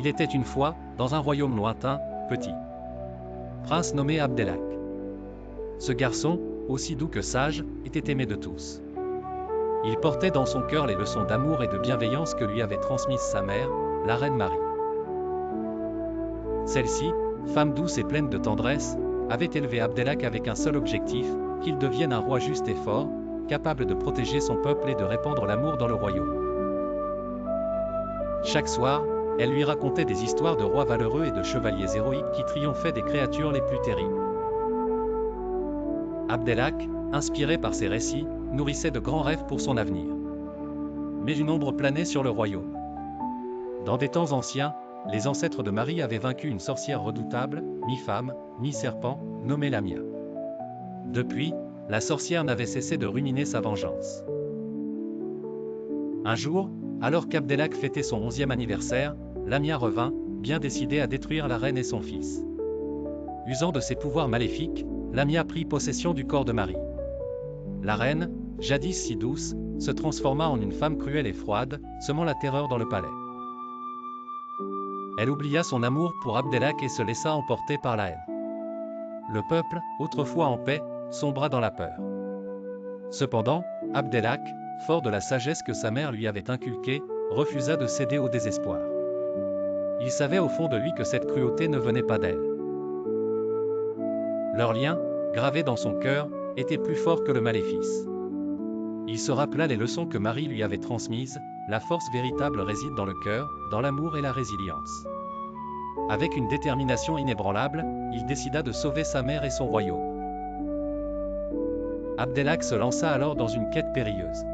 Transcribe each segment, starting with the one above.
Il était une fois, dans un royaume lointain, petit prince nommé Abdelak. Ce garçon, aussi doux que sage, était aimé de tous. Il portait dans son cœur les leçons d'amour et de bienveillance que lui avait transmises sa mère, la reine Marie. Celle-ci, femme douce et pleine de tendresse, avait élevé Abdelak avec un seul objectif, qu'il devienne un roi juste et fort, capable de protéger son peuple et de répandre l'amour dans le royaume. Chaque soir, elle lui racontait des histoires de rois valeureux et de chevaliers héroïques qui triomphaient des créatures les plus terribles. Abdelak, inspiré par ces récits, nourrissait de grands rêves pour son avenir. Mais une ombre planait sur le royaume. Dans des temps anciens, les ancêtres de Marie avaient vaincu une sorcière redoutable, mi-femme, mi-serpent, nommée Lamia. Depuis, la sorcière n'avait cessé de ruminer sa vengeance. Un jour, alors qu'Abdelak fêtait son 11e anniversaire, Lamia revint, bien décidée à détruire la reine et son fils. Usant de ses pouvoirs maléfiques, Lamia prit possession du corps de Marie. La reine, jadis si douce, se transforma en une femme cruelle et froide, semant la terreur dans le palais. Elle oublia son amour pour Abdelak et se laissa emporter par la haine. Le peuple, autrefois en paix, sombra dans la peur. Cependant, Abdelak, fort de la sagesse que sa mère lui avait inculquée, refusa de céder au désespoir. Il savait au fond de lui que cette cruauté ne venait pas d'elle. Leur lien, gravé dans son cœur, était plus fort que le maléfice. Il se rappela les leçons que Marie lui avait transmises, la force véritable réside dans le cœur, dans l'amour et la résilience. Avec une détermination inébranlable, il décida de sauver sa mère et son royaume. Abdelak se lança alors dans une quête périlleuse.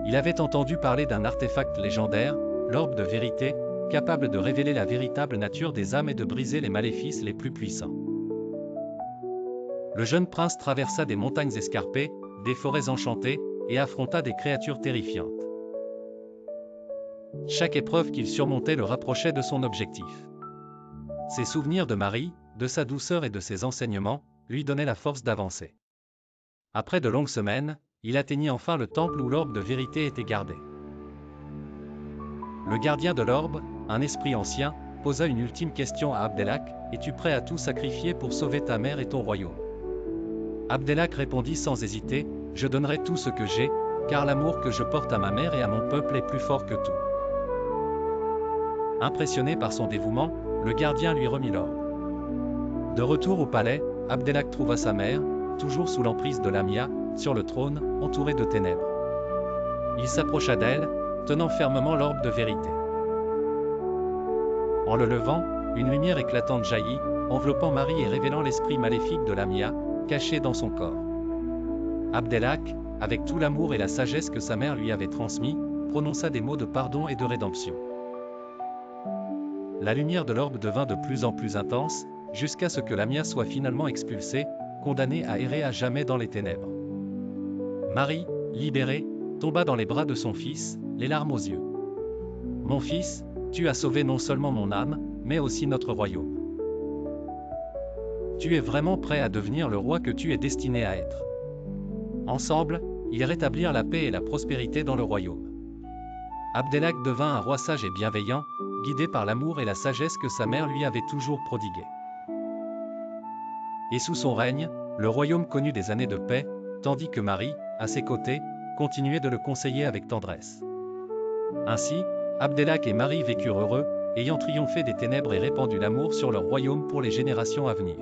Il avait entendu parler d'un artefact légendaire, l'orbe de vérité, capable de révéler la véritable nature des âmes et de briser les maléfices les plus puissants. Le jeune prince traversa des montagnes escarpées, des forêts enchantées, et affronta des créatures terrifiantes. Chaque épreuve qu'il surmontait le rapprochait de son objectif. Ses souvenirs de Marie, de sa douceur et de ses enseignements, lui donnaient la force d'avancer. Après de longues semaines, il atteignit enfin le temple où l'orbe de vérité était gardé. Le gardien de l'orbe, un esprit ancien, posa une ultime question à Abdelak, « Es-tu prêt à tout sacrifier pour sauver ta mère et ton royaume ?» Abdelak répondit sans hésiter, « Je donnerai tout ce que j'ai, car l'amour que je porte à ma mère et à mon peuple est plus fort que tout. » Impressionné par son dévouement, le gardien lui remit l'orbe. De retour au palais, Abdelak trouva sa mère, toujours sous l'emprise de Lamia, sur le trône, entourée de ténèbres. Il s'approcha d'elle, tenant fermement l'orbe de vérité. En le levant, une lumière éclatante jaillit, enveloppant Marie et révélant l'esprit maléfique de Lamia, caché dans son corps. Abdelak, avec tout l'amour et la sagesse que sa mère lui avait transmis, prononça des mots de pardon et de rédemption. La lumière de l'orbe devint de plus en plus intense, jusqu'à ce que Lamia soit finalement expulsée, condamnée à errer à jamais dans les ténèbres. Marie, libérée, tomba dans les bras de son fils, les larmes aux yeux. « Mon fils, tu as sauvé non seulement mon âme, mais aussi notre royaume. Tu es vraiment prêt à devenir le roi que tu es destiné à être. » Ensemble, ils rétablirent la paix et la prospérité dans le royaume. Abdelak devint un roi sage et bienveillant, guidé par l'amour et la sagesse que sa mère lui avait toujours prodigués. Et sous son règne, le royaume connut des années de paix, tandis que Marie, à ses côtés, continuait de le conseiller avec tendresse. Ainsi, Abdelak et Marie vécurent heureux, ayant triomphé des ténèbres et répandu l'amour sur leur royaume pour les générations à venir.